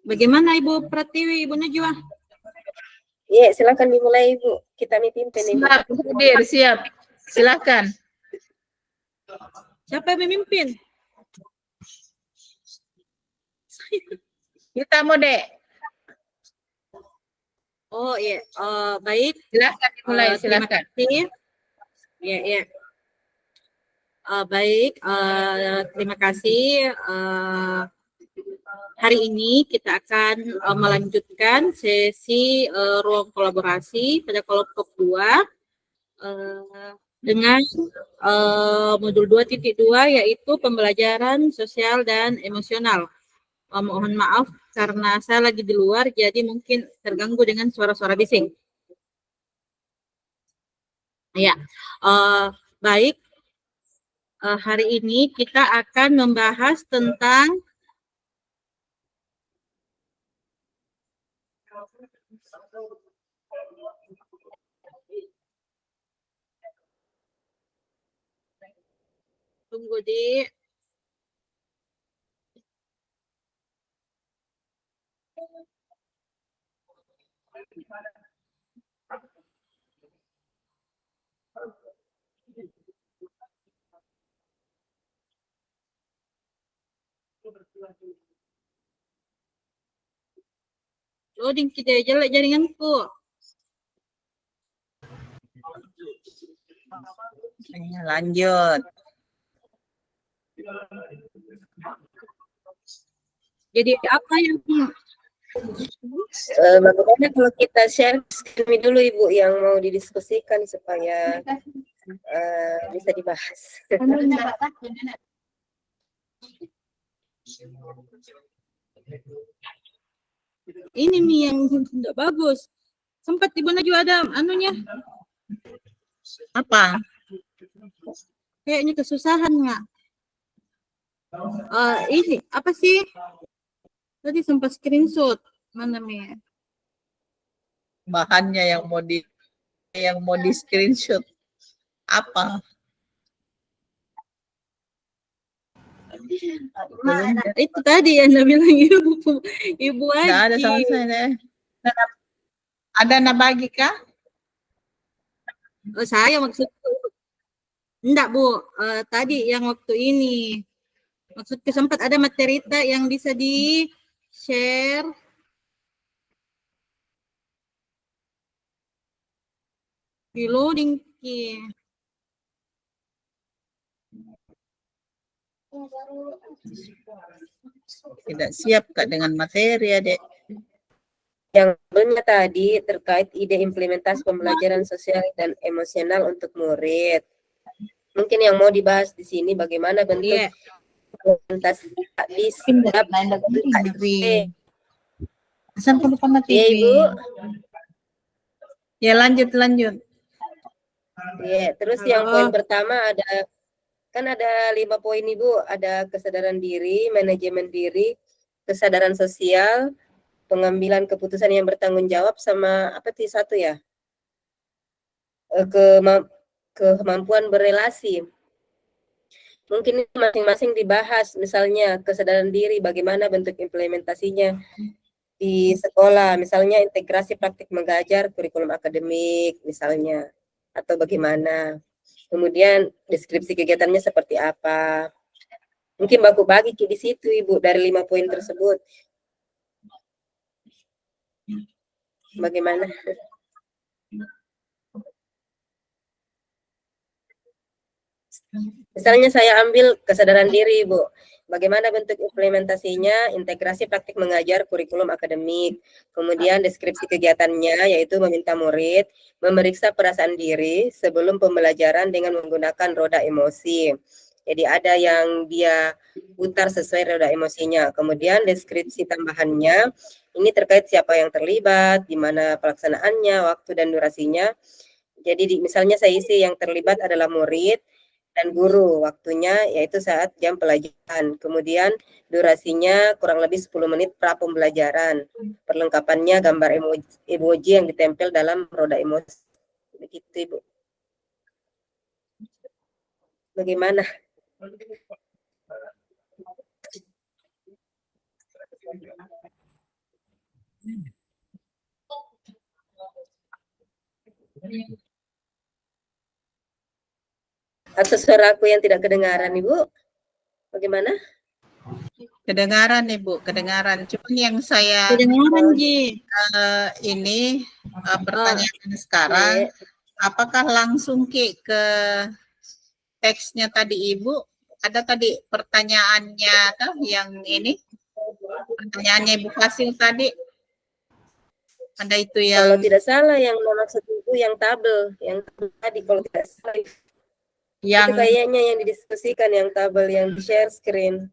Bagaimana Ibu Pratiwi, Ibu Najwa? Iya, silakan dimulai Ibu. Kita pimpin Ibu. Siap, hadir, siap. Silakan. Siapa yang memimpin? Kita Mode. Oh iya, baik. Silakan dimulai, Terima silakan. kasih. Ya, ya. Baik, terima kasih. Hari ini kita akan melanjutkan sesi ruang kolaborasi pada kelompok 2 dengan modul 2.2 yaitu pembelajaran sosial dan emosional. Mohon maaf karena saya lagi di luar jadi mungkin terganggu dengan suara-suara bising. Ya, baik. Hari ini kita akan membahas tentang tunggu di loading kita jelek jaringanku. Lanjut. Jadi apa yang Bagaimana kalau kita share screen dulu Ibu yang mau didiskusikan supaya bisa dibahas. ini nih yang tidak bagus? Sempat Ibu Najwa ada anunya? Apa? Kayaknya kesusahan nggak? Ini apa sih? Tadi sempat screenshot mana nih? Bahannya yang mau di screenshot. Apa? Itu tadi yang bilang ibu Nggak ada Aji. sama saya. Ada nabagi kah? Oh, saya maksudku. Enggak, Bu. Tadi yang waktu ini. Maksudku sempat ada materi yang bisa di-share. Di loading. Tidak siap Kak dengan materi, Adek. Yang sebelumnya tadi terkait ide implementasi pembelajaran sosial dan emosional untuk murid. Mungkin yang mau dibahas di sini bagaimana bentuk implementasi di setiap Asal lupa mati. Ya Ibu. Ya lanjut. Ya, terus yang poin pertama ada 5 poin Ibu, ada kesadaran diri, manajemen diri, kesadaran sosial, pengambilan keputusan yang bertanggung jawab, sama apa sih satu ya? Kemampuan berelasi. Mungkin masing-masing dibahas, misalnya kesadaran diri bagaimana bentuk implementasinya di sekolah, misalnya integrasi praktik mengajar kurikulum akademik misalnya, atau bagaimana. Kemudian deskripsi kegiatannya seperti apa. Mungkin baku bagi di situ Ibu dari 5 poin tersebut. Bagaimana? Misalnya saya ambil kesadaran diri Ibu. Bagaimana bentuk implementasinya, integrasi praktik mengajar kurikulum akademik. Kemudian deskripsi kegiatannya yaitu meminta murid memeriksa perasaan diri sebelum pembelajaran dengan menggunakan roda emosi. Jadi ada yang dia putar sesuai roda emosinya. Kemudian deskripsi tambahannya ini terkait siapa yang terlibat, di mana pelaksanaannya, waktu dan durasinya. Jadi misalnya saya isi yang terlibat adalah murid dan guru, waktunya yaitu saat jam pelajaran. Kemudian durasinya kurang lebih 10 menit pra pembelajaran. Perlengkapannya gambar emoji yang ditempel dalam roda emoji. Begitu Ibu. Bagaimana? Atau suara aku yang tidak kedengaran, Ibu? Bagaimana? Kedengaran Ibu, kedengaran. Cuman yang saya Kedengaran, Ji. ini pertanyaan sekarang, apakah langsung ke teksnya tadi Ibu? Ada tadi pertanyaannya tuh yang ini? Pertanyaannya Ibu Fasil tadi? Ada itu Kalau yang tidak salah yang maksud Ibu yang tabel tadi kalau tidak salah. Itu kayaknya yang didiskusikan yang tabel yang di share screen.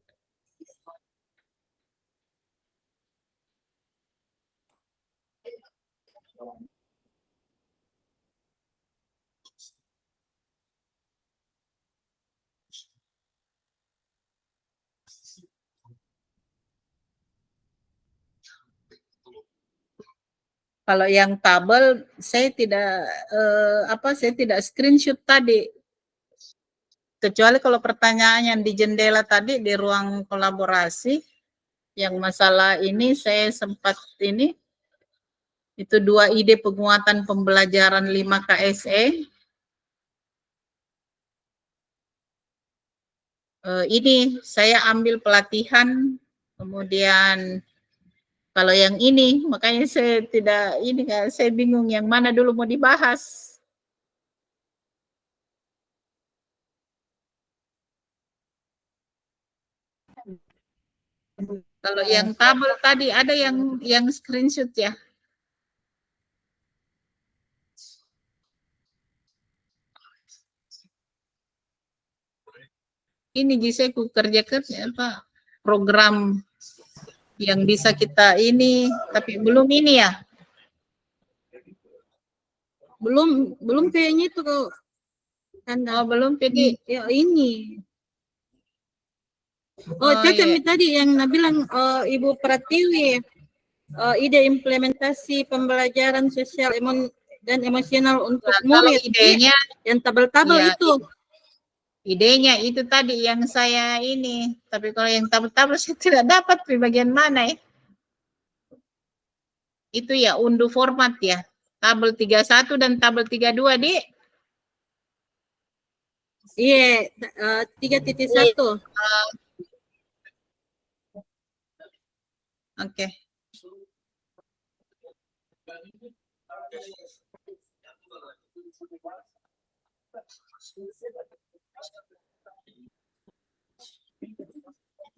kalau yang tabel saya tidak saya tidak screenshot tadi. Kecuali kalau pertanyaan yang di jendela tadi di ruang kolaborasi, yang masalah ini saya sempat ini, itu 2 ide penguatan pembelajaran 5 KSE. Ini saya ambil pelatihan, kemudian kalau yang ini, makanya saya tidak, ini saya bingung yang mana dulu mau dibahas. Kalau yang tabel tadi ada yang screenshot ya. Ini saya kerjakan apa program yang bisa kita ini, tapi belum ini ya. Belum kayaknya itu kok. Oh, belum PD. Ya ini. Oh, Caca iya. tadi yang bilang Ibu Pratiwi, ide implementasi pembelajaran sosial dan emosional untuk murid. Idenya yang tabel-tabel ya, itu. Idenya itu tadi yang saya ini, tapi kalau yang tabel-tabel saya tidak dapat di bagian mana ya. Itu ya unduh format ya. Tabel 31 dan tabel 32, Di. Iya, 3.1. Oke.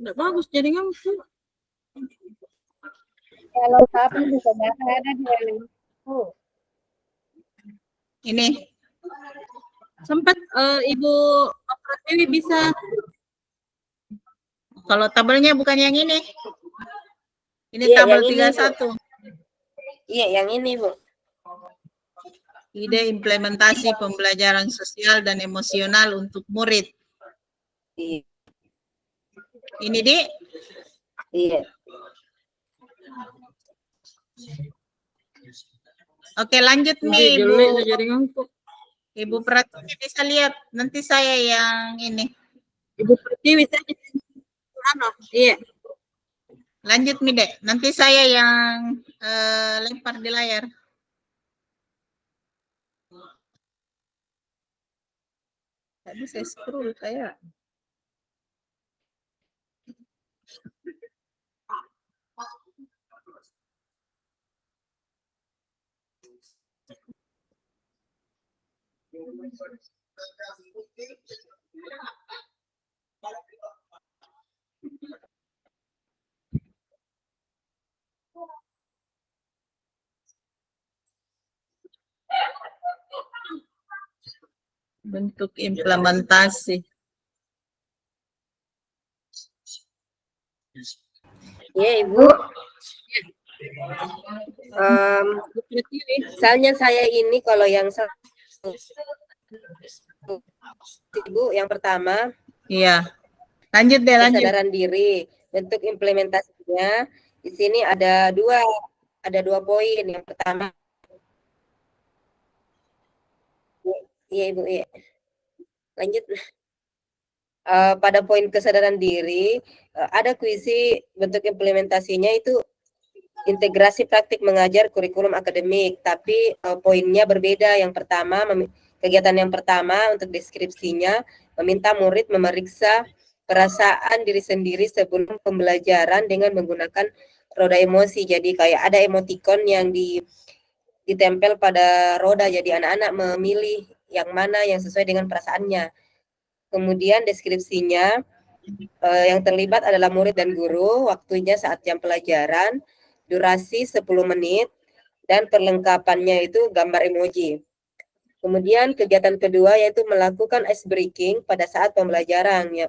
Nggak bagus jaringan tuh. Kalau tabel bisa ada di Ini sempat Ibu Pratiwi bisa. kalau tabelnya bukan yang ini. Ini Iya, tabel yang 31. Iya, yang ini, Bu. Ide implementasi pembelajaran sosial dan emosional untuk murid. Iya. Ini, Di. Iya. Oke, lanjut nih, Ibu. Ibu Pratiwi bisa lihat. Nanti saya yang ini. Ibu Pratiwi saja. Iya. Lanjut nih, Dek. Nanti saya yang lempar di layar. Tadi saya scroll kayak. Bentuk implementasi. Iya, Ibu. Misalnya saya ini kalau yang Ibu yang pertama. Iya. Lanjut deh, lanjut. Kesadaran diri. Bentuk implementasinya di sini ada dua poin. Yang pertama, iya Ibu, iya. Lanjut. pada poin kesadaran diri, ada kuisi bentuk implementasinya itu integrasi praktik mengajar kurikulum akademik, tapi poinnya berbeda. Yang pertama, kegiatan yang pertama untuk deskripsinya meminta murid memeriksa perasaan diri sendiri sebelum pembelajaran dengan menggunakan roda emosi. Jadi kayak ada emoticon yang ditempel pada roda, jadi anak-anak memilih yang mana yang sesuai dengan perasaannya. Kemudian deskripsinya yang terlibat adalah murid dan guru, waktunya saat jam pelajaran, durasi 10 menit, dan perlengkapannya itu gambar emoji. Kemudian kegiatan kedua yaitu melakukan ice breaking pada saat pembelajaran. Ya,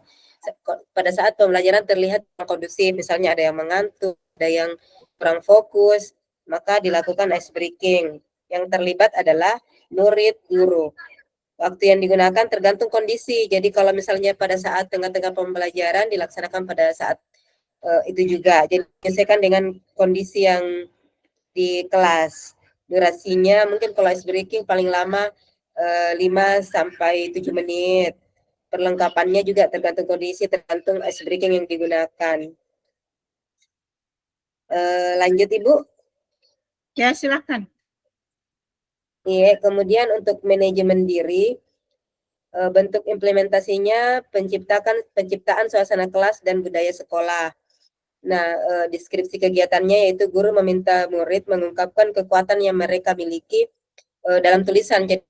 pada saat pembelajaran terlihat kondusif, misalnya ada yang mengantuk, ada yang kurang fokus, maka dilakukan ice breaking. Yang terlibat adalah murid, guru. Waktu yang digunakan tergantung kondisi. Jadi kalau misalnya pada saat tengah-tengah pembelajaran dilaksanakan pada saat itu juga. Jadi menyesuaikan dengan kondisi yang di kelas. Durasinya mungkin kalau ice breaking paling lama 5 sampai 7 menit. Perlengkapannya juga tergantung kondisi, tergantung ice breaking yang digunakan. Lanjut Ibu. Ya, silakan. Iya, kemudian untuk manajemen diri, bentuk implementasinya penciptaan suasana kelas dan budaya sekolah. Nah, deskripsi kegiatannya yaitu guru meminta murid mengungkapkan kekuatan yang mereka miliki dalam tulisan. Jadi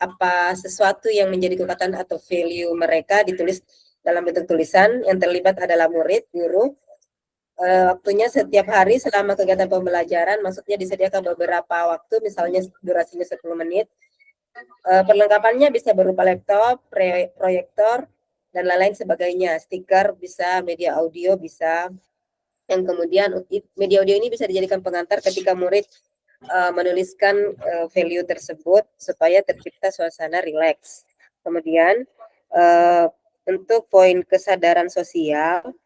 apa sesuatu yang menjadi kekuatan atau value mereka ditulis dalam bentuk tulisan. Yang terlibat adalah murid, guru. Waktunya setiap hari selama kegiatan pembelajaran, maksudnya disediakan beberapa waktu, misalnya durasinya 10 menit. Perlengkapannya bisa berupa laptop, proyektor, dan lain-lain sebagainya. Stiker bisa, media audio bisa. Yang kemudian media audio ini bisa dijadikan pengantar ketika murid menuliskan value tersebut supaya tercipta suasana rileks. Kemudian untuk poin kesadaran sosial,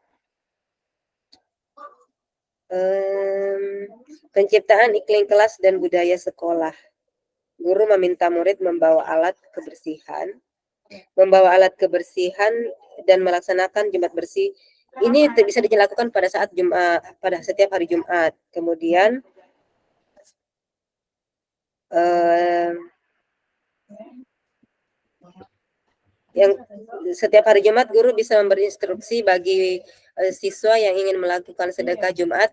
penciptaan iklim kelas dan budaya sekolah. Guru meminta murid membawa alat kebersihan dan melaksanakan Jumat bersih. Ini bisa dilakukan pada saat pada setiap hari Jumat. Kemudian yang setiap hari Jumat guru bisa memberi instruksi bagi siswa yang ingin melakukan sedekah Jumat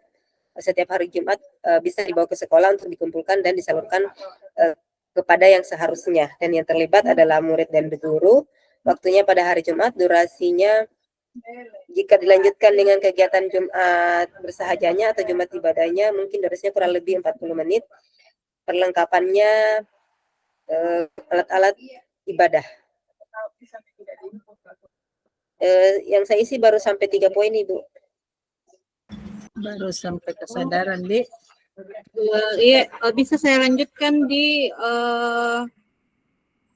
setiap hari Jumat bisa dibawa ke sekolah untuk dikumpulkan dan disalurkan kepada yang seharusnya. Dan yang terlibat adalah murid dan guru. Waktunya pada hari Jumat, durasinya jika dilanjutkan dengan kegiatan Jumat bersahajanya atau Jumat ibadahnya, mungkin durasinya kurang lebih 40 menit. Perlengkapannya alat-alat ibadah. Yang saya isi baru sampai 3 poin, Ibu. Baru sampai kesadaran, Dik. Iya, bisa saya lanjutkan di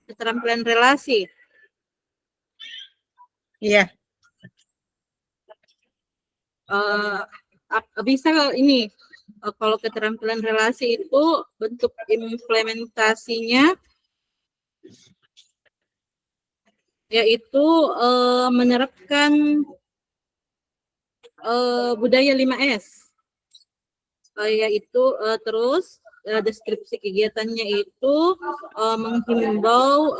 keterampilan relasi. Iya. Bisa ini kalau keterampilan relasi itu bentuk implementasinya yaitu menerapkan budaya 5S, yaitu terus deskripsi kegiatannya itu menghimbau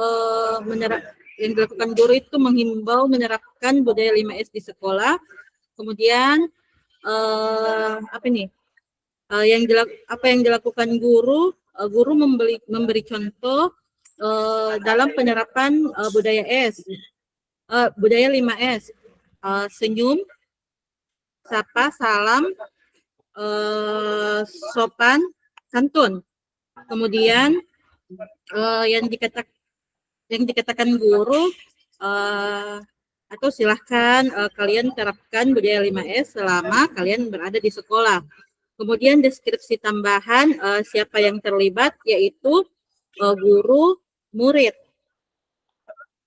yang dilakukan guru itu menghimbau menerapkan budaya 5S di sekolah. Kemudian apa yang dilakukan guru memberi contoh dalam penerapan budaya 5S, senyum, sapa, salam, sopan, santun. Kemudian yang dikatakan guru atau silahkan kalian terapkan budaya 5S selama kalian berada di sekolah. Kemudian deskripsi tambahan siapa yang terlibat yaitu guru, murid.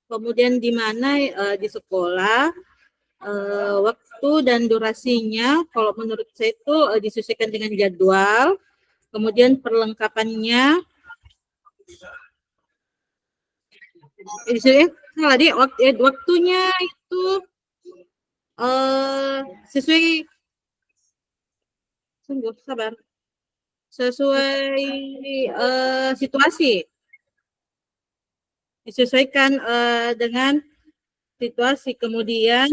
Kemudian di mana di sekolah waktu dan durasinya kalau menurut saya itu disesuaikan dengan jadwal. Kemudian perlengkapannya salah dia waktunya itu sesuai sungguh sabar sesuai situasi disesuaikan dengan situasi kemudian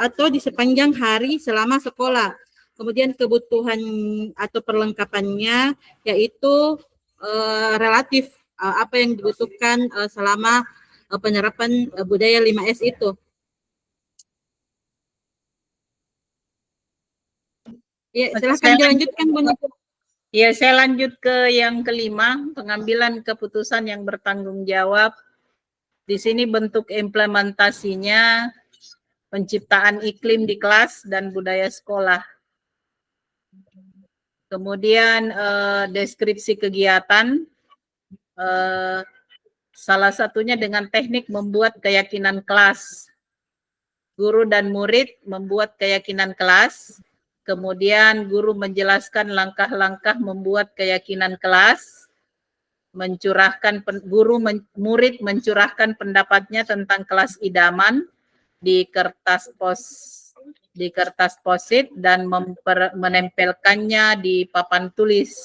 atau di sepanjang hari selama sekolah. Kemudian kebutuhan atau perlengkapannya yaitu relatif apa yang dibutuhkan selama penerapan budaya 5S itu. Ya, silahkan dilanjutkan Bu Niko. Ya, saya lanjut ke yang kelima, pengambilan keputusan yang bertanggung jawab. Di sini bentuk implementasinya penciptaan iklim di kelas dan budaya sekolah. Kemudian deskripsi kegiatan, salah satunya dengan teknik membuat keyakinan kelas. Guru dan murid membuat keyakinan kelas. Kemudian guru menjelaskan langkah-langkah membuat keyakinan kelas. Murid mencurahkan pendapatnya tentang kelas idaman di kertas posit dan menempelkannya di papan tulis.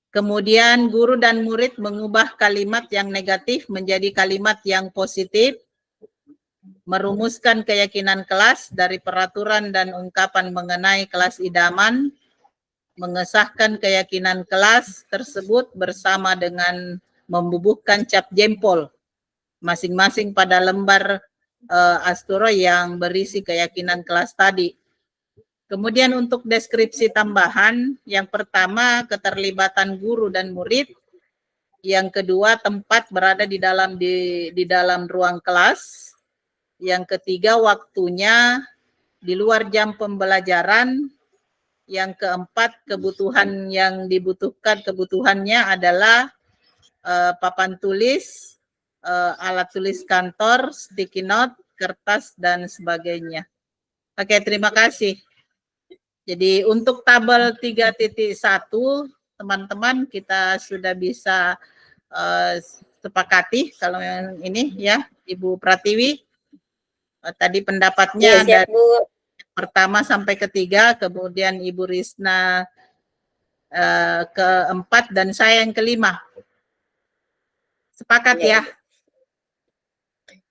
Kemudian guru dan murid mengubah kalimat yang negatif menjadi kalimat yang positif, merumuskan keyakinan kelas dari peraturan dan ungkapan mengenai kelas idaman, mengesahkan keyakinan kelas tersebut bersama dengan membubuhkan cap jempol masing-masing pada lembar asturo yang berisi keyakinan kelas tadi. Kemudian untuk deskripsi tambahan, yang pertama keterlibatan guru dan murid, yang kedua tempat berada di dalam ruang kelas, yang ketiga waktunya di luar jam pembelajaran, yang keempat kebutuhan yang dibutuhkan kebutuhannya adalah papan tulis, alat tulis kantor, sticky note, kertas dan sebagainya. Oke, terima kasih. Jadi untuk tabel 3.1 teman-teman kita sudah bisa sepakati kalau yang ini ya Ibu Pratiwi. Tadi pendapatnya Ya, siap, dari Bu. pertama sampai ketiga, kemudian Ibu Risna keempat dan saya yang kelima. Sepakat ya?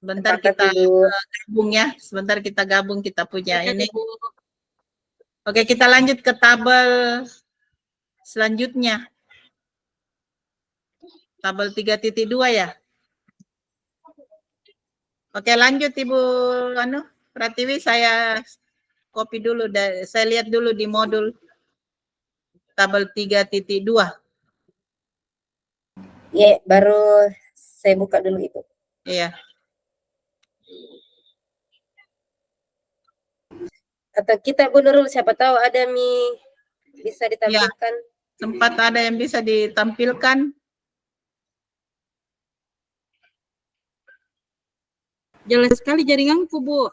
Sebentar Sepakat, kita Ibu. gabung ya. Sebentar kita gabung kita punya ini. Oke, kita lanjut ke tabel selanjutnya. Tabel 3.2 ya. Oke, lanjut Ibu Pratiwi, saya copy dulu, saya lihat dulu di modul tabel 3.2. Ya, baru saya buka dulu Ibu. Iya. Atau kita Bu Nurul, siapa tahu ada bisa ditampilkan. Tempat ada yang bisa ditampilkan. Jelas sekali jaringanku, Bu.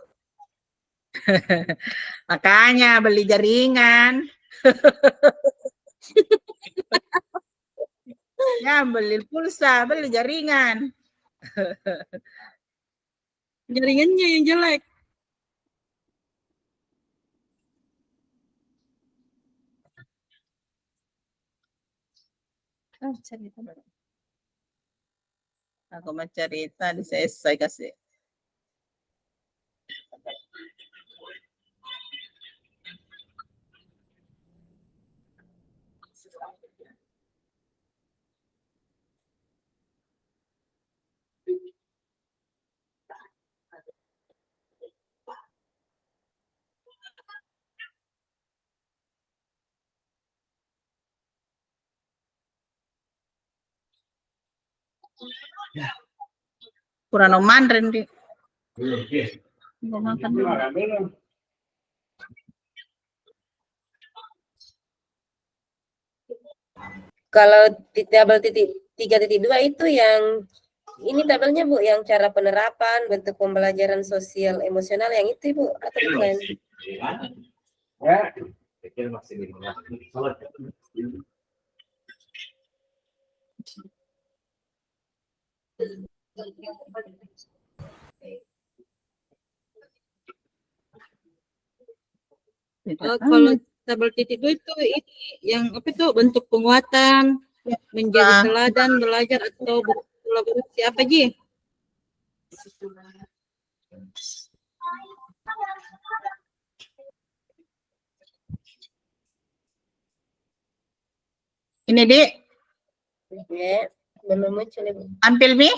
Makanya beli jaringan. Ya, beli pulsa, beli jaringan. Jaringannya yang jelek. Aku mau cerita di saya kasih. Kurang mandarin di. Makan dulu. Kalau di tabel 3.2 itu yang ini tabelnya Bu, yang cara penerapan, bentuk pembelajaran sosial emosional yang itu Ibu, atau bukan? Kalau tabel titik 2 itu ini yang apa itu bentuk penguatan, menjadi teladan, belajar atau kolaborasi apa Ji? Ini Dik, Ya, belum muncul Ibu. tampil Mi?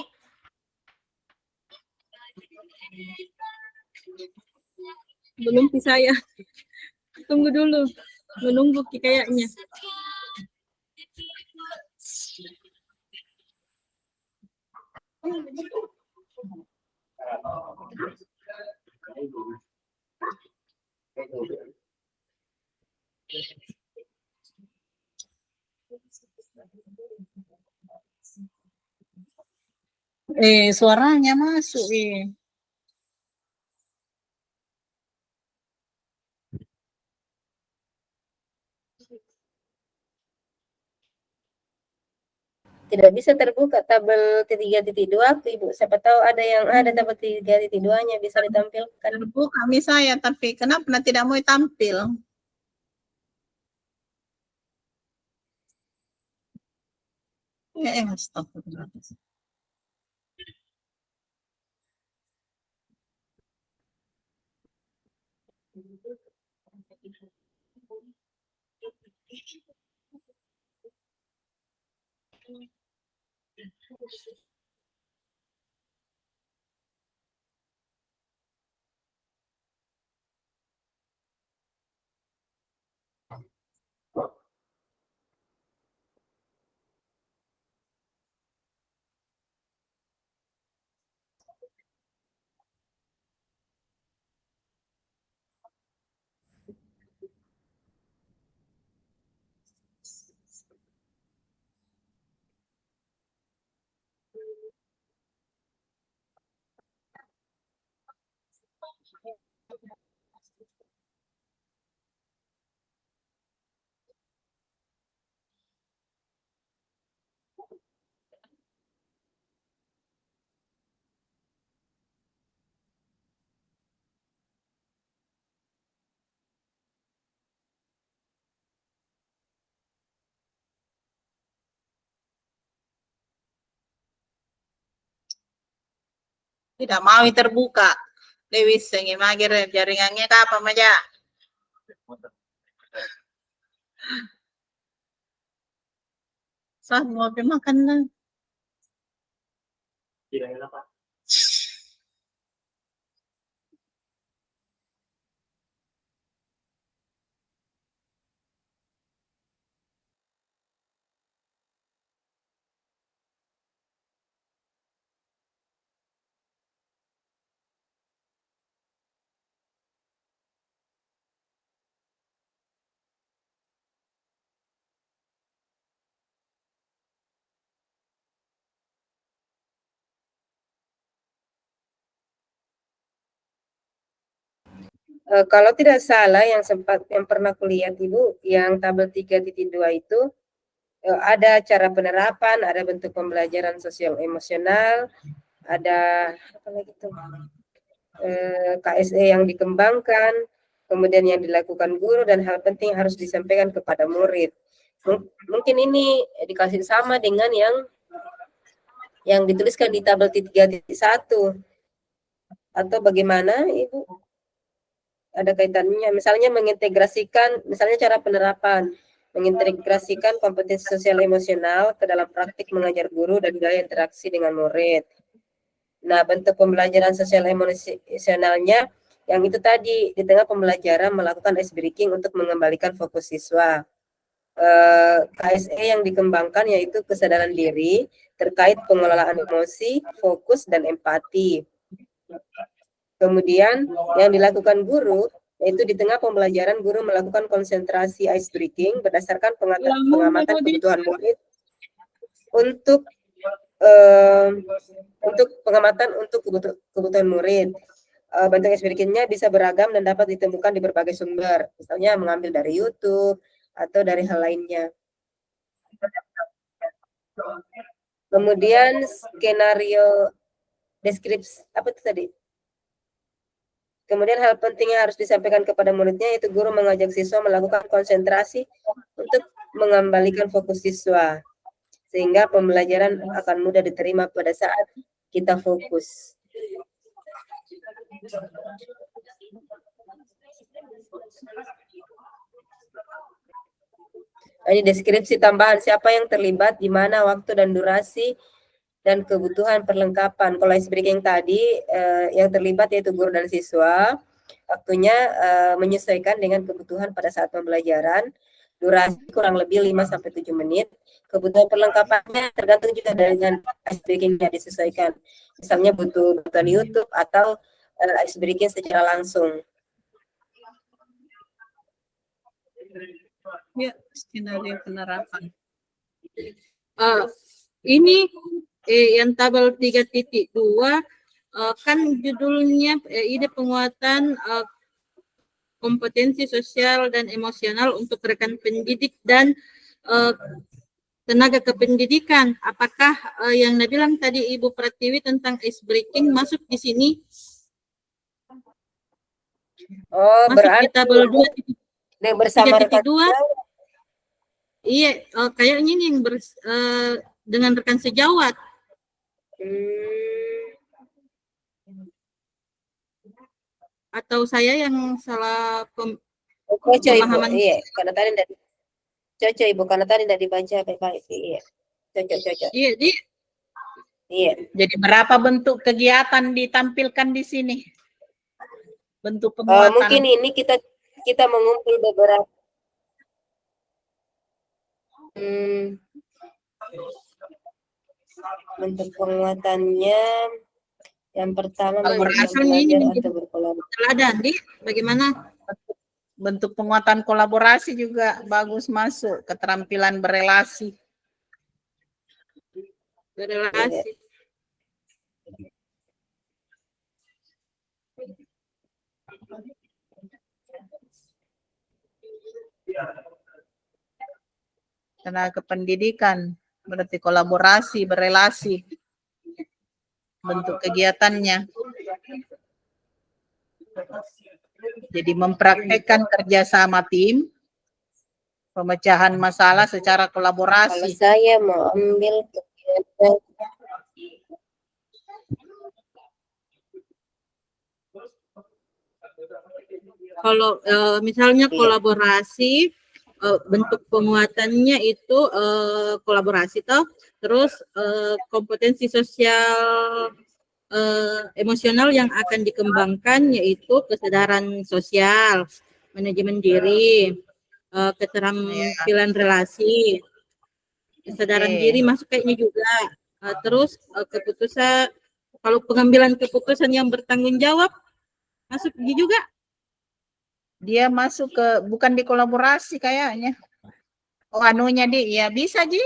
Belum sih saya. Tunggu dulu. Menunggu Ki kayaknya. Suaranya masuk Tidak bisa terbuka tabel 3.2 Ibu. Siapa tahu ada yang ada tabel 3.2-nya bisa ditampilkan. Terbuka Mi saya, tapi kenapa tidak mau tampil? Astagfirullah. Tidak mau terbuka. Lewis sengi magir jaringannya ke apa maja? Sah mau makan lah. Kalau tidak salah yang pernah kulihat Ibu, yang tabel 3.2 itu ada cara penerapan, ada bentuk pembelajaran sosial emosional, ada apa lagi tuh? KSE yang dikembangkan, kemudian yang dilakukan guru dan hal penting harus disampaikan kepada murid. Mungkin ini dikasih sama dengan yang dituliskan di tabel 3.1 atau bagaimana Ibu? Ada kaitannya, misalnya mengintegrasikan, misalnya cara penerapan, mengintegrasikan kompetensi sosial emosional ke dalam praktik mengajar guru dan gaya interaksi dengan murid. Nah, bentuk pembelajaran sosial emosionalnya yang itu tadi di tengah pembelajaran melakukan ice breaking untuk mengembalikan fokus siswa. KSE yang dikembangkan yaitu kesadaran diri terkait pengelolaan emosi, fokus, dan empati. Kemudian yang dilakukan guru yaitu di tengah pembelajaran guru melakukan konsentrasi ice breaking berdasarkan pengamatan kebutuhan murid untuk pengamatan untuk kebutuhan murid. bentuk eksplikinya bisa beragam dan dapat ditemukan di berbagai sumber, misalnya mengambil dari YouTube atau dari hal lainnya. Kemudian skenario deskripsi, apa itu tadi? Kemudian hal penting yang harus disampaikan kepada muridnya yaitu guru mengajak siswa melakukan konsentrasi untuk mengembalikan fokus siswa, sehingga pembelajaran akan mudah diterima pada saat kita fokus. Ini deskripsi tambahan siapa yang terlibat, di mana, waktu dan durasi, dan kebutuhan perlengkapan. Kalau ice breaking tadi yang terlibat yaitu guru dan siswa, waktunya menyesuaikan dengan kebutuhan pada saat pembelajaran, durasi kurang lebih 5-7 menit. Kebutuhan perlengkapannya tergantung juga dengan ice breakingnya disesuaikan. Misalnya butuh bantuan YouTube atau ice breaking secara langsung. Ya, skenario penerapan. Ini yang tabel 3.2 kan judulnya ide penguatan kompetensi sosial dan emosional untuk rekan pendidik dan tenaga kependidikan. Apakah yang dibilang tadi Ibu Pratiwi tentang ice breaking masuk di sini? Oh, Masuk berarti di tabel 2.2. bersama rekan Iya, kayaknya ini yang dengan rekan sejawat. Atau saya yang salah pemahaman? Iya, karena tadi tidak cocok Ibu, karena tadi tidak dibaca baik-baik. Iya, cocok. Iya, Iya. Jadi berapa bentuk kegiatan ditampilkan di sini? Bentuk penguatan. Mungkin ini kita mengumpul beberapa. Bentuk penguatannya yang pertama belajar atau berkolaborasi. Teladan, bagaimana? Bentuk penguatan kolaborasi juga bagus masuk, keterampilan berelasi. Berelasi. Tenaga pendidikan, berarti kolaborasi, berelasi, bentuk kegiatannya. Jadi mempraktekkan kerjasama tim, pemecahan masalah secara kolaborasi. Kalau saya mau ambil kegiatan kalau misalnya kolaborasi, bentuk penguatannya itu kolaborasi toh, terus kompetensi sosial emosional yang akan dikembangkan yaitu kesadaran sosial, manajemen diri, keterampilan relasi, kesadaran diri masuk kayaknya juga, terus keputusan, kalau pengambilan keputusan yang bertanggung jawab masuk juga. Dia masuk ke, bukan di kolaborasi kayaknya. Oh, anunya ya bisa Ji,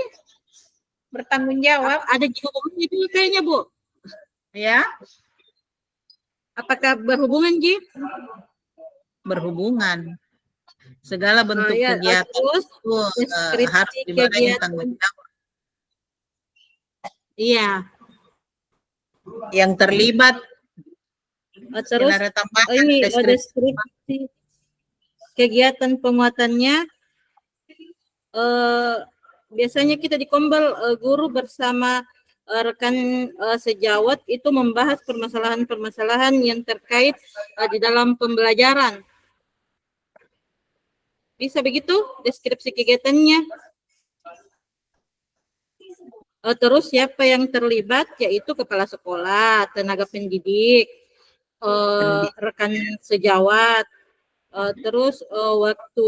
bertanggung jawab. Ada hubungannya juga kayaknya Bu. Ya. Apakah berhubungan Ji? Berhubungan. Segala bentuk kegiatan terus harus diberikan tanggung jawab. Iya. Yang terlibat. Terus ini deskripsi kegiatan penguatannya. Biasanya kita di Kombel guru bersama rekan sejawat itu membahas permasalahan-permasalahan yang terkait di dalam pembelajaran. Bisa begitu deskripsi kegiatannya. Terus siapa yang terlibat, yaitu kepala sekolah, tenaga pendidik, rekan sejawat, terus waktu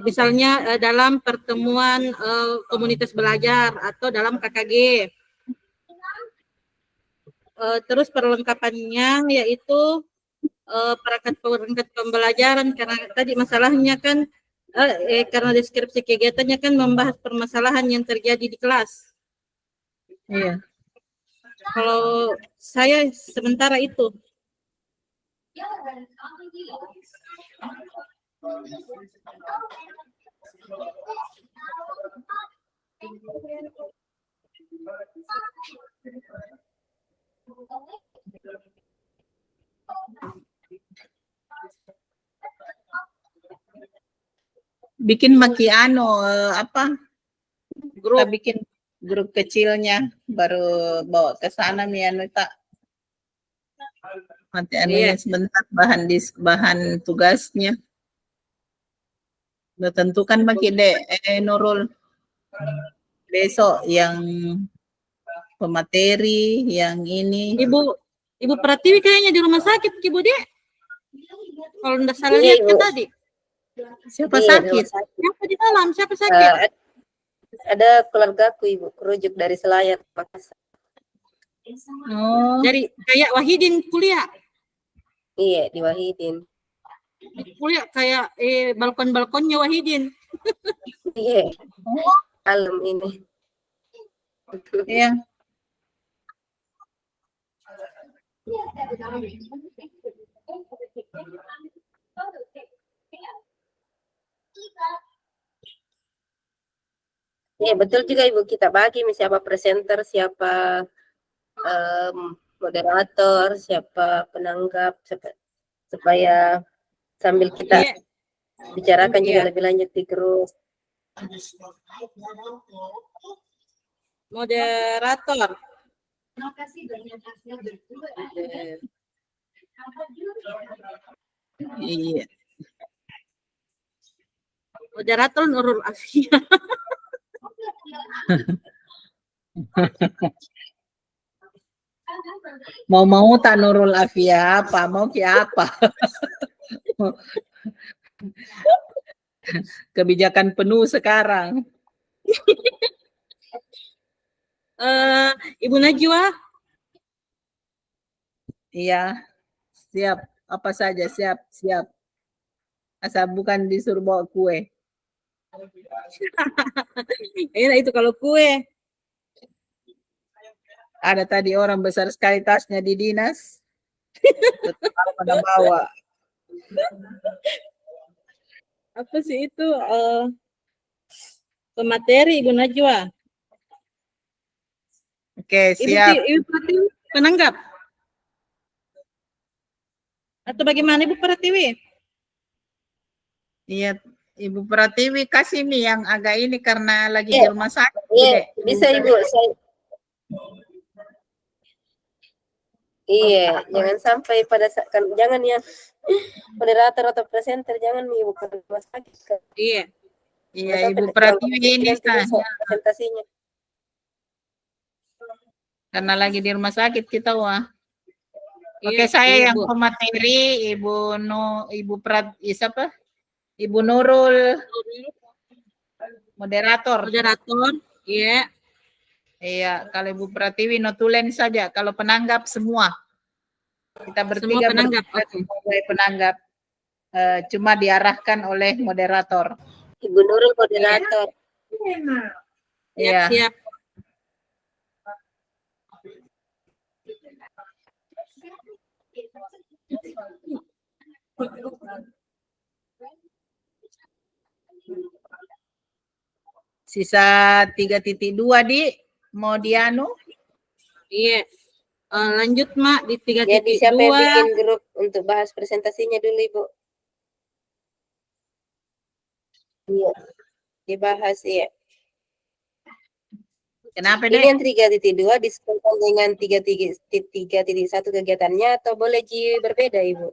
misalnya dalam pertemuan komunitas belajar atau dalam KKG. Terus perlengkapannya yaitu perangkat pembelajaran, karena tadi masalahnya kan Karena deskripsi kegiatannya kan membahas permasalahan yang terjadi di kelas. Iya. Kalau saya sementara itu. Bikin apa? Kita Grup. bikin grup kecilnya baru bawa ke sana tak. Nanti anunya sebentar bahan tugasnya. Udah tentukan Nurul. Besok yang pemateri, yang ini. Ibu Pratiwi kayaknya di rumah sakit, Ibu Dek. Kalau enggak salah Iya, lihat Ibu. kan tadi. Siapa Iya, sakit? Siapa di dalam? Siapa sakit? Ada keluargaku, Ibu, kerujuk dari Selayar, Makassar. Oh, Dari kayak Wahidin kuliah. Iya, di Wahidin. Kuliah kayak balkon-balkonnya Wahidin. Iya. Alam ini. iya. Iya, betul juga Ibu, kita bagi siapa presenter, siapa moderator, siapa penanggap, supaya sambil kita Iya. bicarakan juga Iya. lebih lanjut di grup. Moderator. Iya. Moderator Nurul Afia. Mau tak Nurul Afia apa? Mau apa? Kebijakan penuh sekarang. Ibu Najwa. Iya, siap. Apa saja siap. Asal bukan disuruh bawa kue. Enak itu kalau kue. Ada tadi orang besar sekali tasnya di dinas. Tetap pada bawa. Apa sih itu? Pemateri Ibu Najwa. Oke, siap. Ibu Pratiwi penanggap. Atau bagaimana Ibu Pratiwi? Iya, Ibu Pratiwi kasih nih yang agak ini karena lagi Iya. di rumah sakit. Iya, bisa Ibu. Iya, jangan sampai jangan ya moderator atau presenter, jangan Ibu ke rumah sakit. Iya. Iya, Ibu Pratiwi ini presentasinya. Karena lagi di rumah sakit kita wah. Iya, Oke, saya iya, yang Bu. pemateri siapa? Ibu Nurul moderator. Iya. Iya, kalau Ibu Pratiwi notulen saja, kalau penanggap semua. Kita bertiga penanggap, sebagai penanggap. Cuma diarahkan oleh moderator. Ibu Nurul moderator. Iya. Siap. Sisa 3.2 di mau dianu? Iya. Lanjut Mak di 3.2. Jadi siapa yang bikin grup untuk bahas presentasinya dulu Ibu? Iya. Dibahas ya. Kenapa Ini deh? yang 3.2 disebutkan dengan 3.1 kegiatannya atau boleh berbeda Ibu?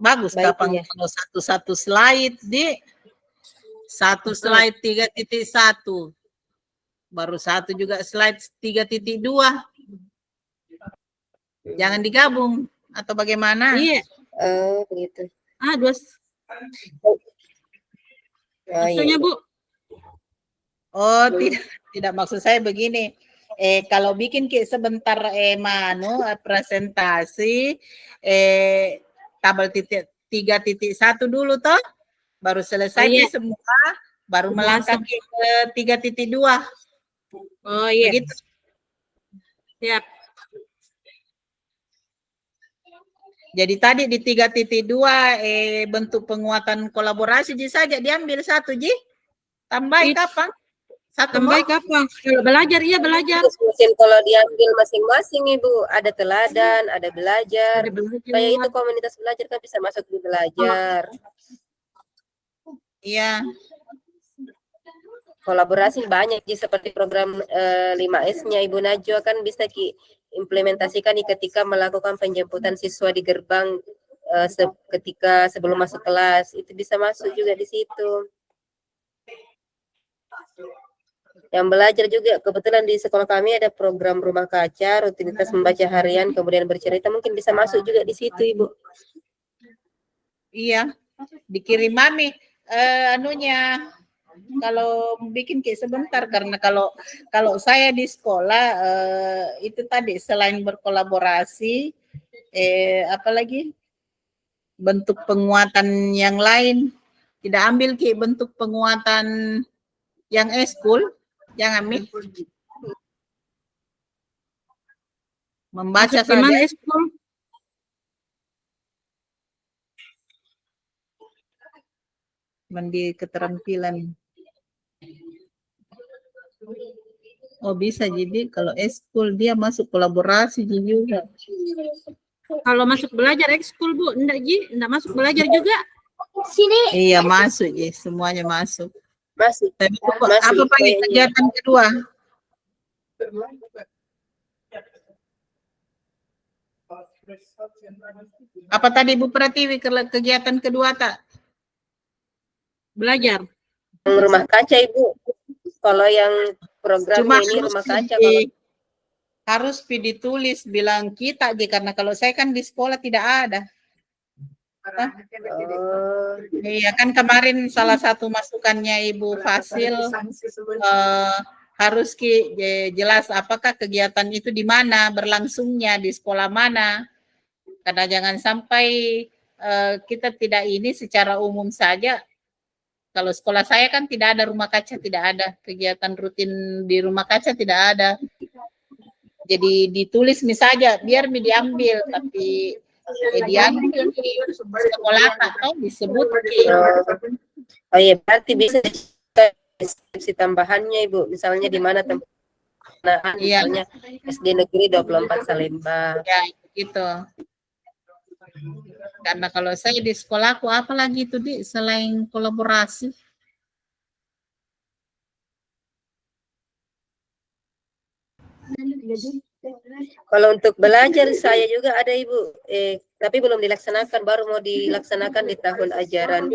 Bagus Baik, kapan ya. kalau satu slide di satu slide 3.1. Baru satu juga slide 3.2. Jangan digabung atau bagaimana? Iya. Oh, begitu. 2. Maksudnya, Bu? Oh, tidak maksud saya begini. Kalau bikin sebentar presentasi tabel 3.1 dulu toh, baru selesai Oh, iya. semua, baru melangkah ke 3.2. Oh iya, Begitu. siap. Jadi tadi di 3.2 bentuk penguatan kolaborasi Ji saja diambil satu Ji. Tambahin kapan? Satu Tambah kapan? Kalau belajar, iya belajar. Terus mungkin kalau diambil masing-masing Ibu, ada teladan, ada belajar. Ada belajar. Kayak itu komunitas belajar kan bisa masuk di belajar. Iya. Kolaborasi banyak Ji, seperti program 5S-nya Ibu Najwa kan bisa implementasikan ketika melakukan penjemputan siswa di gerbang ketika sebelum masuk kelas. Itu bisa masuk juga di situ. Yang belajar juga, kebetulan di sekolah kami ada program rumah kaca, rutinitas membaca harian, kemudian bercerita, mungkin bisa masuk juga di situ Ibu. Iya, dikirim mami anunya. Kalau bikin kayak sebentar, karena kalau saya di sekolah itu tadi selain berkolaborasi, apalagi bentuk penguatan yang lain, tidak ambil kayak bentuk penguatan yang eskul, yang ambil membaca Maksud gimana, saja. eskul? Mandi keterampilan. Oh bisa, jadi kalau eskul dia masuk kolaborasi juga. Kalau masuk belajar ekskul Bu, enggak Ji, enggak masuk belajar juga. Iya masuk Ji, semuanya masuk. Masuk. Tapi Masuk, apa pagi kayaknya. kegiatan kedua? Apa tadi Bu Pratiwi kegiatan kedua tak? Belajar. Rumah kaca Ibu. Kalau yang programnya ini rumah kaca. Harus ditulis bilang kita Ji, karena kalau saya kan di sekolah tidak ada. Iya kan kemarin salah satu masukannya Ibu Fasil harus jelas apakah kegiatan itu di mana berlangsungnya, di sekolah mana. Karena jangan sampai kita tidak ini secara umum saja. Kalau sekolah saya kan tidak ada rumah kaca, tidak ada kegiatan rutin di rumah kaca, tidak ada. Jadi ditulis misalnya biar diambil, tapi diambil di sekolah atau disebut. Oh iya, berarti bisa deskripsi tambahannya Ibu. Misalnya di mana tempat. Iya. Misalnya SD Negeri 24 Salemba. Ya, gitu. Karena kalau saya di sekolahku apa lagi itu Di selain kolaborasi? Kalau untuk belajar saya juga ada Ibu, tapi belum dilaksanakan, baru mau dilaksanakan di tahun ajaran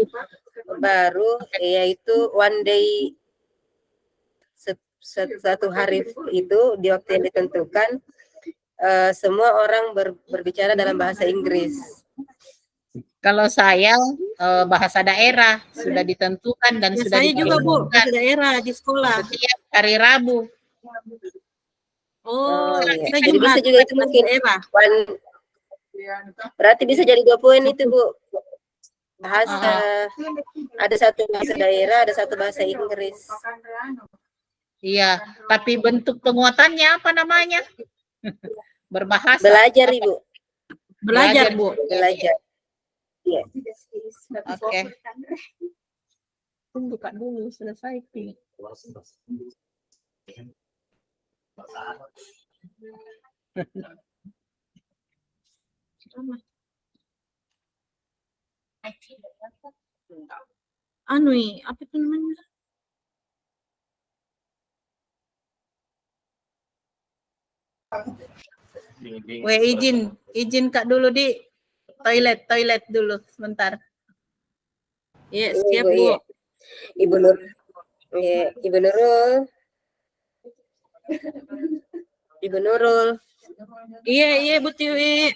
baru, yaitu one day, satu hari itu di waktu yang ditentukan, semua orang berbicara dalam bahasa Inggris. Kalau saya bahasa daerah sudah ditentukan dan Ya, sudah saya juga Bu, ditentukan bahasa daerah di sekolah. setiap hari Rabu. Oh, iya. kita Jadi bisa juga itu mungkin daerah. Berarti bisa jadi 2 poin itu Bu. Bahasa, ada satu bahasa daerah, ada satu bahasa Inggris. Iya, tapi bentuk penguatannya apa namanya? Berbahasa. Belajar Ibu. Belajar Bu. Belajar. Iya. Oke. Tunggu Kak dulu selesai. Anu, apa itu namanya? Izin Kak dulu Di toilet dulu sebentar. Iya, siap Bu. Ibu Nur. Iya, Ibu Nurul. Ibu Nurul. Iya Bu Tiwi.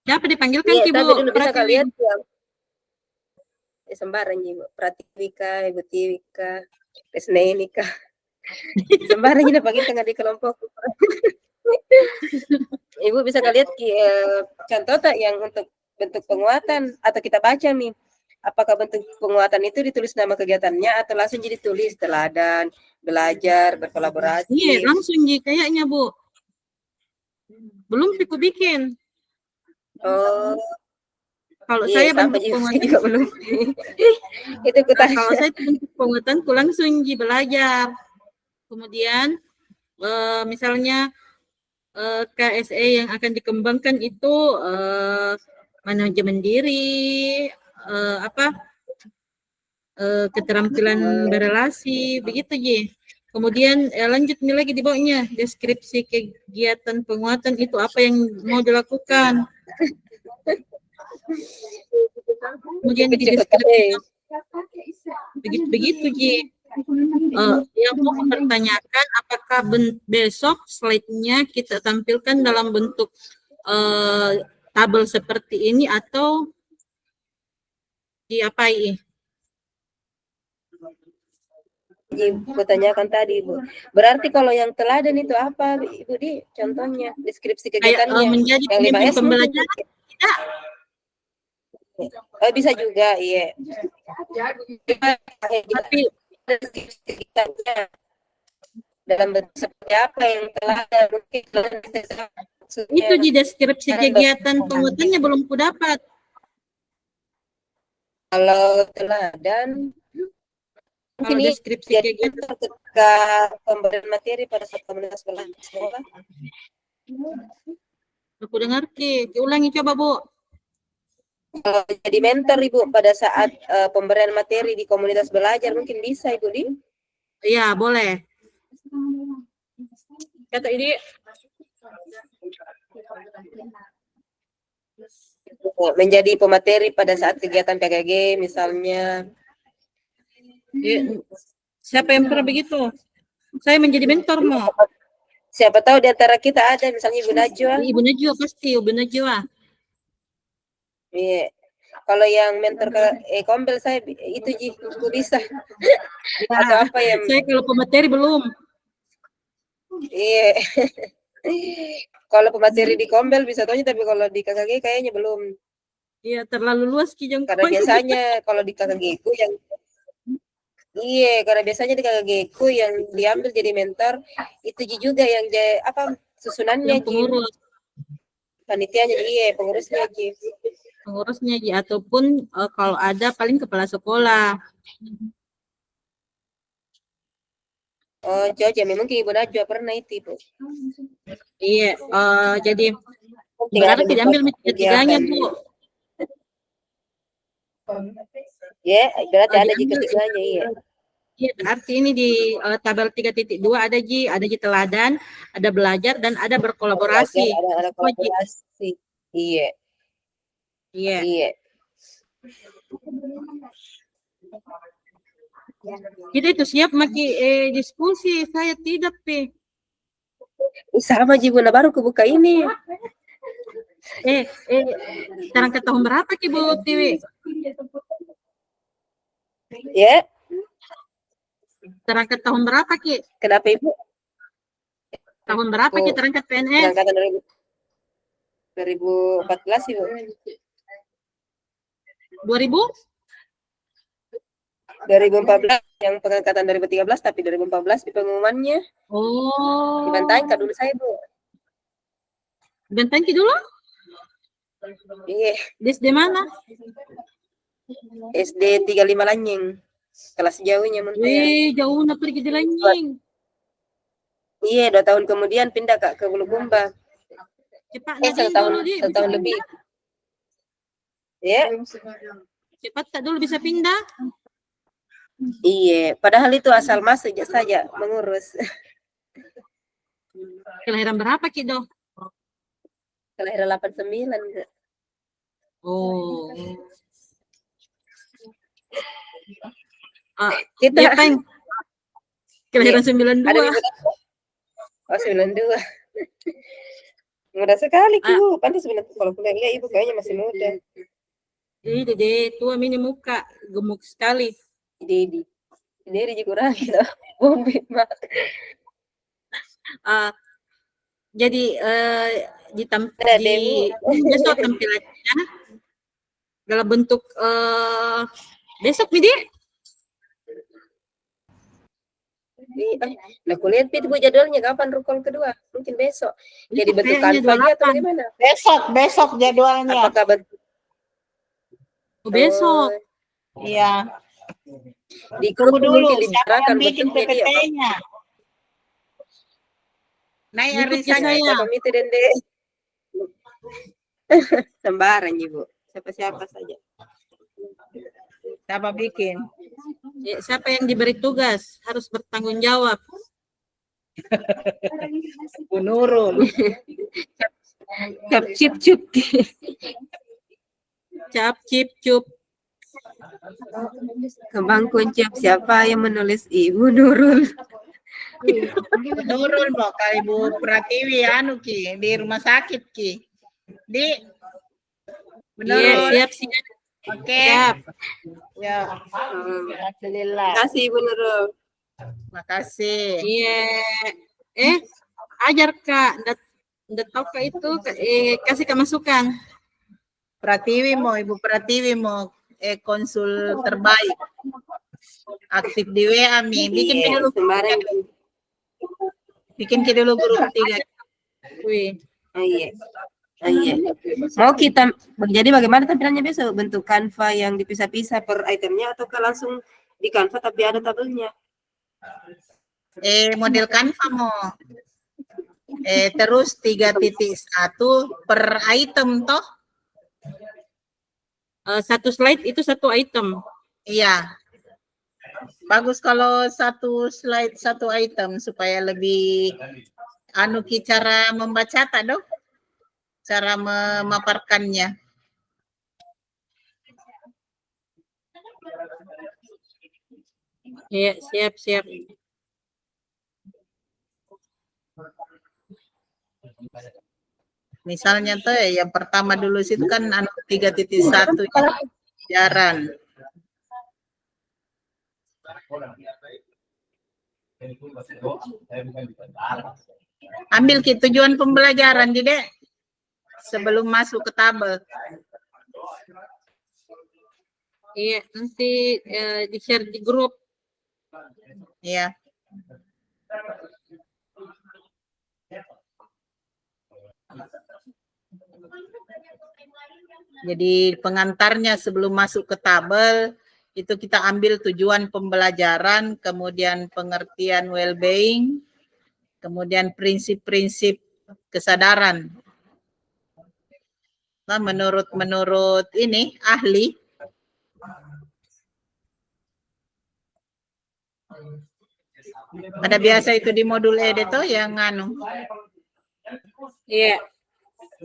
Siapa dipanggilkan Iya, Ki Bu? tapi dulu bisa Pratiwi. kalian yang sembarang Ibu. Pratiwika, Ibu Tiwika, Resnenika. Sembarang ini panggil tengah di kelompok. Ibu bisa kalian contoh tak yang untuk bentuk penguatan atau kita baca nih. Apakah bentuk penguatan itu ditulis nama kegiatannya atau langsung jadi tulis teladan, belajar, Iya, berkolaborasi. langsung Ji kayaknya Bu. Belum aku bikin. Oh, Kalau iya saya sama bentuk juga, saya penguatan, juga belum. Itu kalau kutanya. saya itu bentuk penguatanku langsung Ji belajar. Kemudian misalnya KSE yang akan dikembangkan itu manajemen diri, keterampilan berelasi, begitu Ji. Kemudian lanjut nih lagi di bawahnya, deskripsi kegiatan penguatan itu apa yang mau dilakukan. Kemudian di deskripsi begitu Ji. Yang mau mempertanyakan apakah besok slide-nya kita tampilkan dalam bentuk tabel seperti ini atau diapai? Ibu tanyakan tadi, Ibu. Berarti kalau yang teladan itu apa, Ibu Di? Contohnya, deskripsi Kayak kegiatannya. menjadi Yang 5S mungkin. pembelajaran tidak? Oh, bisa juga, iya. Tapi Deskripsi kegiatannya dalam bentuk seperti apa yang teladan, mungkin itu di deskripsi kegiatan penguatannya belum ku dapat. Kalau teladan mungkin Kalau ini deskripsi jadi kegiatan ketika pemberian materi pada saat komunitas belajar. aku dengar ulangi coba Bu. Kalau jadi mentor Ibu pada saat pemberian materi di komunitas belajar mungkin bisa Ibu Di. Iya, boleh. Kata ini Menjadi pemateri pada saat kegiatan PKG misalnya. siapa yang pernah begitu? Saya menjadi mentor mau. Siapa tahu di antara kita ada misalnya Ibu Najwa. Ibu Najwa pasti, Ibu Najwa. Iya. Kalau yang mentor ke Kombel saya itu aku bisa. Ya, Atau apa yang saya kalau pemateri belum. Iya. Kalau pemateri di Kombel bisa tanya, tapi kalau di KKG kayaknya belum. Iya, terlalu luas Ki Karena biasanya kalau di KKG ku yang karena biasanya di KKG ku yang diambil jadi mentor itu juga yang susunannya yang pengurus. Panitianya pengurusnya Pengurusnya ataupun kalau ada paling kepala sekolah. Oh, Joja, memang Ibu Najwa pernah itu, Bu. Iya, jadi berarti diambil tiga-tiganya, Bu. Ya, berarti ada juga ketiganya, iya. Iya, berarti ini di tabel 3.2 ada Ji teladan, ada belajar dan ada berkolaborasi. Ada kolaborasi. Iya. Iya. Iya. Kita itu siap maki diskusi, saya tidak, Pi. Sama Ji, Bu, nah baru kebuka ini. Sekarang ke tahun berapa Ki Bu Tiwi? Ya. Terangkat tahun berapa Ki? Kenapa Ibu? Tahun berapa Ki terangkat PNS? Angkatan 2014 Ibu. 2014 yang pengangkatan 2013 tapi 2014 di pengumumannya. Oh. Dibantahin Kak dulu saya, Bu. Dibantahin Ki dulu? Iya. Di SD mana? SD 35 Lanying. Kelas jauhnya menurut saya. Wih, jauh nak pergi di Lanying. Iya, 2 tahun kemudian pindah Kak ke Bulukumba. Cepat setahun lebih. Ya. Cepat tak dulu bisa pindah. Iya, padahal itu asal masuk saja mengurus. Kelahiran berapa Ki Do? Kelahiran 89 Kak. Oh. Kita ya, Peng. Kelahiran 92. Oh, 92. Muda sekali Ibu. Pantas kalau kuliah Ibu kayaknya masih muda. Dede, tua mini muka, gemuk sekali. Dedi kurang gitu. Bombe mak. Jadi besok tampilannya dalam bentuk besok Midi. Nah, aku lihat itu Bu jadwalnya kapan rukun kedua? Mungkin besok. Jadi bentuk Kayaknya Canva atau 28. bagaimana? Besok jadwalnya. Apakah bentuk Besok. Iya. di grup Tunggu dulu, mungkin siapa dibicarakan yang bikin bentuknya dia, Pak? PPT-nya? Naik Ikut Arisa. ya saya. Siapa itu Dende? Sembarang Ibu. Siapa-siapa saja. Siapa bikin? Ya, siapa yang diberi tugas harus bertanggung jawab. Bu Nurul. Cip cup. Cap cip cup. Kembang kuncip siapa yang menulis Ibu Nurul? Bu Nurul mau kali Bu Pratiwi anu Ki di rumah sakit Ki. Di Bu Iya, Nurul. siap. Oke. Siap. Ya. Alhamdulillah. Terima kasih Ibu Nurul. Makasih. Iya. Ajar Kak. Nggak tahu Kak itu kasih Kak masukan. Pratiwi mau Ibu Pratiwi mau konsul terbaik. Aktif di WA Mi. Bikin Iya, dulu. sembarang. Bikin dulu grup 3. Wih. Oh iya. Mau kita jadi bagaimana tampilannya besok? Bentuk Canva yang dipisah-pisah per itemnya ataukah langsung di Canva tapi ada tabelnya? Model Canva mau. Terus 3.1 per item toh? Satu slide itu satu item. Iya. Bagus kalau satu slide satu item supaya lebih cara membaca tak dong? Cara memaparkannya. Iya, siap. Misalnya tuh yang pertama dulu situ kan 3.1 pelajaran. Ambil tujuan pembelajaran Dek sebelum masuk ke tabel. Iya, nanti di-share di grup. Iya. Jadi pengantarnya sebelum masuk ke tabel itu kita ambil tujuan pembelajaran, kemudian pengertian well-being, kemudian prinsip-prinsip kesadaran. Nah, menurut ini ahli ada biasa itu di modul ED tuh yang anu. Iya.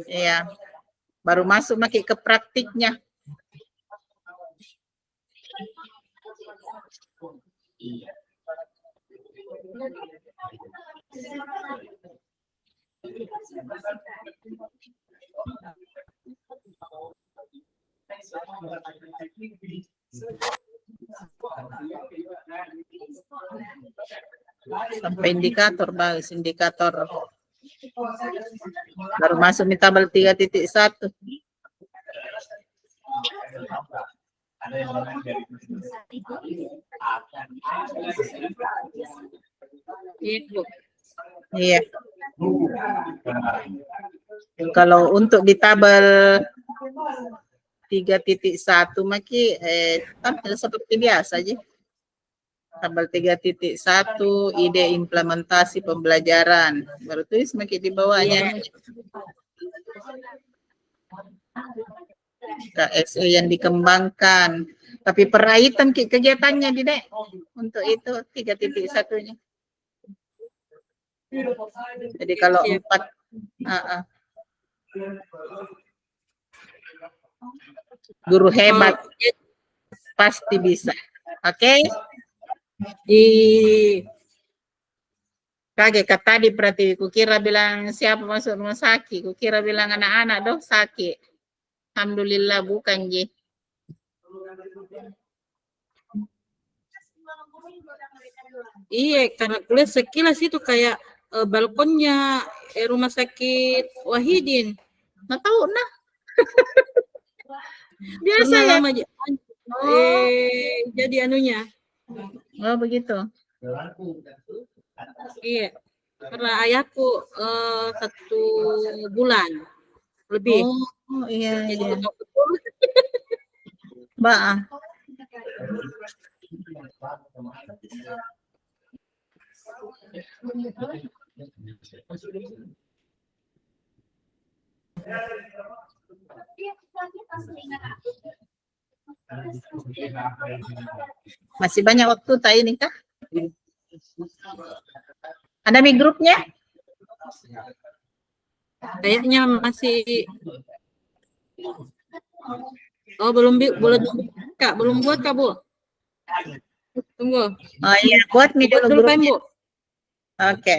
Iya. Baru masuk makin ke praktiknya. Sampai indikator bagus, indikator baru masuk di tabel 3.1. Iya. Kalau untuk di tabel 3.1 maki tampil seperti biasa aja. Tabel 3.1 ide implementasi pembelajaran. Baru tulis maki di bawahnya. KSE yang dikembangkan. Tapi per item kegiatannya Dek untuk itu 3.1-nya. Jadi kalau 4 guru hebat pasti bisa. Oke? Kaget tadi berarti kukira bilang siapa masuk rumah sakit, kukira bilang anak-anak dong sakit. Alhamdulillah bukan Ji. Iya, karena kulihat sekilas itu kayak balkonnya rumah sakit Wahidin. Nggak tahu nah. Biasa Pernah ya. lama Oh, jadi anunya. oh begitu. Iya. Karena ayahku 1 bulan lebih. Oh, iya Jadi iya. tahu betul. Mbak. Masih banyak waktu tak ini kah? Ada mi grupnya? Kayaknya masih belum Kak, belum buat Kak, Bu. Tunggu. Oh iya, buat mi Buat dulu dulu Pak, grupnya. Bu. Oke.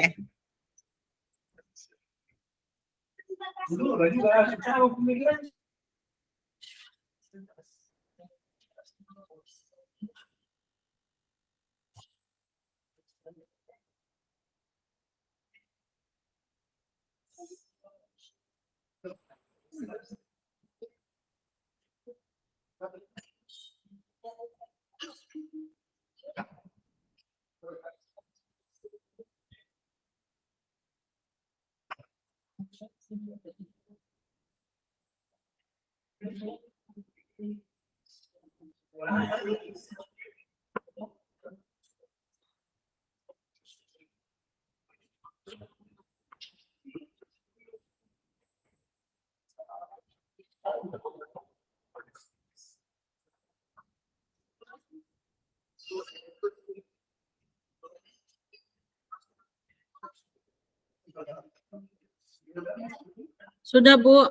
Sudah, Bu.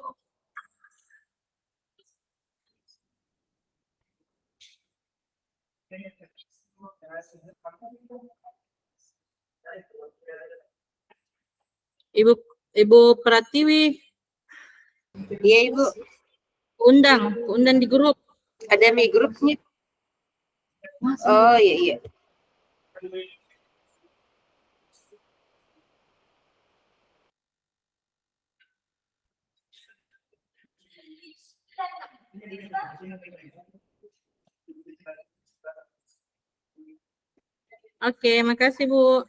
Ibu Pratiwi Iya Ibu, undang di grup. ada mi grupnya. Oh iya iya. Oke, makasih Bu.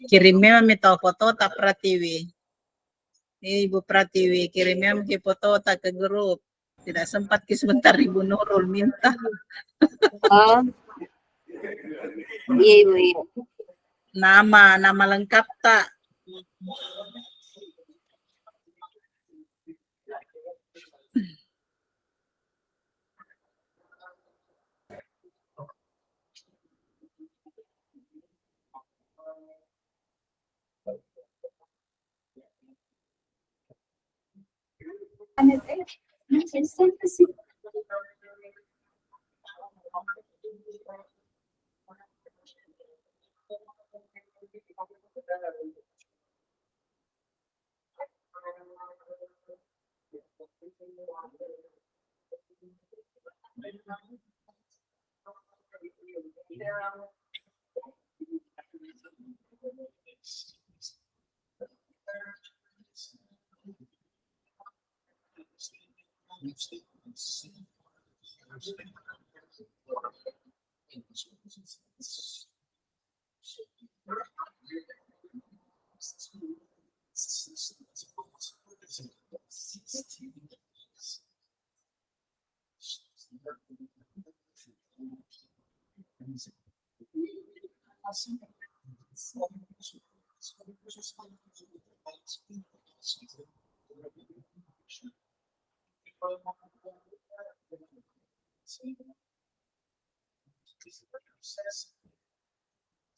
Kirimnya minta foto tak Pratiwi. Ibu Pratiwi kirimnya ke foto tak ke grup. Tidak sempat ke sebentar Ibu Nurul minta. Oh. Iya Ibu, iya. Nama lengkap tak?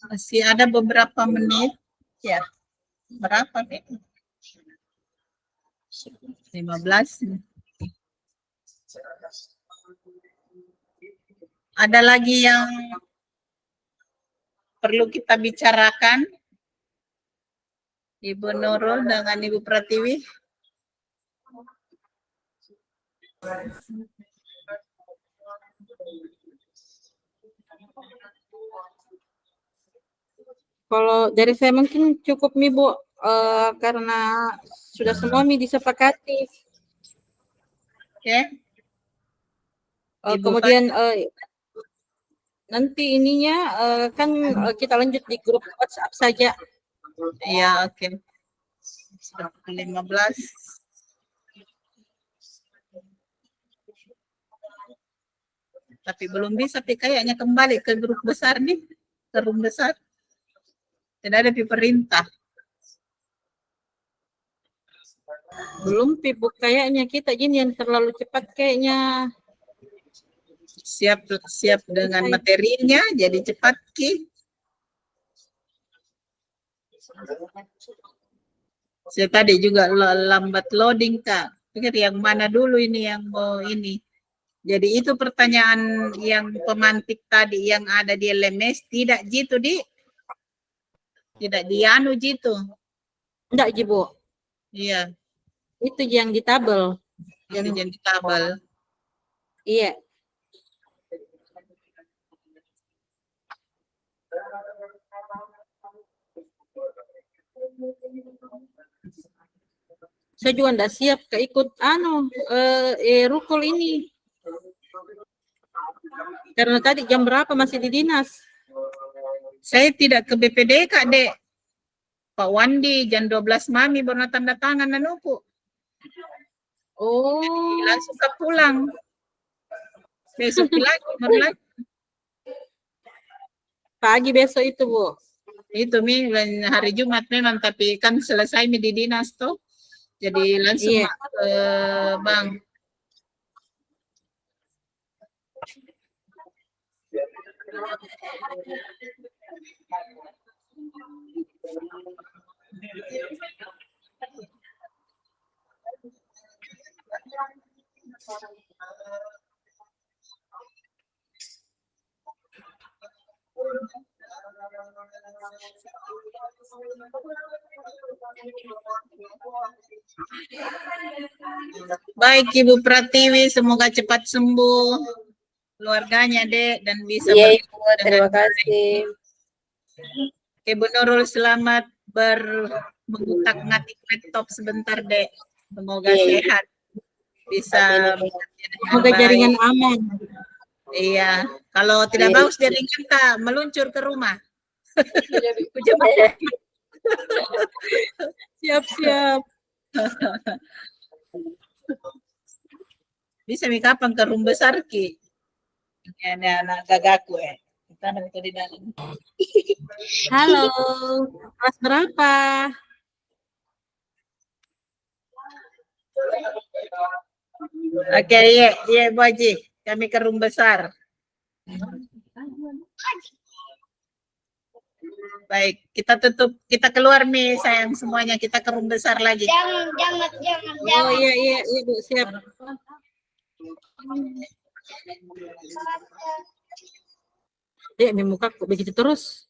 Masih ada beberapa menit. Ya. Berapa nih? 15. Ada lagi yang perlu kita bicarakan? Ibu Nurul dengan Ibu Pratiwi. Kalau dari saya mungkin cukup nih Bu, karena sudah semua disepakati. Oke. Ibu Kemudian nanti ininya kan kita lanjut di grup WhatsApp saja. Iya, oke. 15. Tapi belum bisa, tapi kayaknya kembali ke grup besar nih, ke room besar. Tidak ada di perintah. Belum Pibu, kayaknya kita gini yang terlalu cepat kayaknya. Siap dengan materinya, jadi cepat Ki. Saya tadi juga lambat loading Kak. Pikir yang mana dulu ini yang mau ini. Jadi itu pertanyaan yang pemantik tadi yang ada di LMS tidak gitu di. Tidak dianu gitu. Enggak Bu. Iya. Itu yang di tabel. Yang di tabel. Iya. Saya juga enggak siap keikut rukul ini. Karena tadi jam berapa masih di dinas. Saya tidak ke BPD Kak Dek. Pak Wandi jam 12 Mami baru tanda tangan anuku. Oh. Jadi langsung ke pulang. Besok lagi. Pagi besok itu Bu. Itu hari Jumat memang, tapi kan selesai di dinas tuh. Jadi langsung ke bank. Baik Ibu Pratiwi, semoga cepat sembuh keluarganya Dek dan bisa Iya Ibu, terima kasih. Ibu Nurul selamat mengutak-ngatik laptop sebentar Dek. Semoga sehat. Bisa semoga jaringan aman. Iya, kalau tidak bagus jaringan tak meluncur ke rumah. Siap-siap. Bisa mi kapan ke room besar ki? Ini anak gagaku kita ada di dalam. Halo, kelas berapa? Oke, iya Bu Haji. Kami ke room besar. Baik, kita tutup, kita keluar nih sayang semuanya, kita ke room besar lagi. Oh iya Bu, siap. Dek, muka kok begitu terus?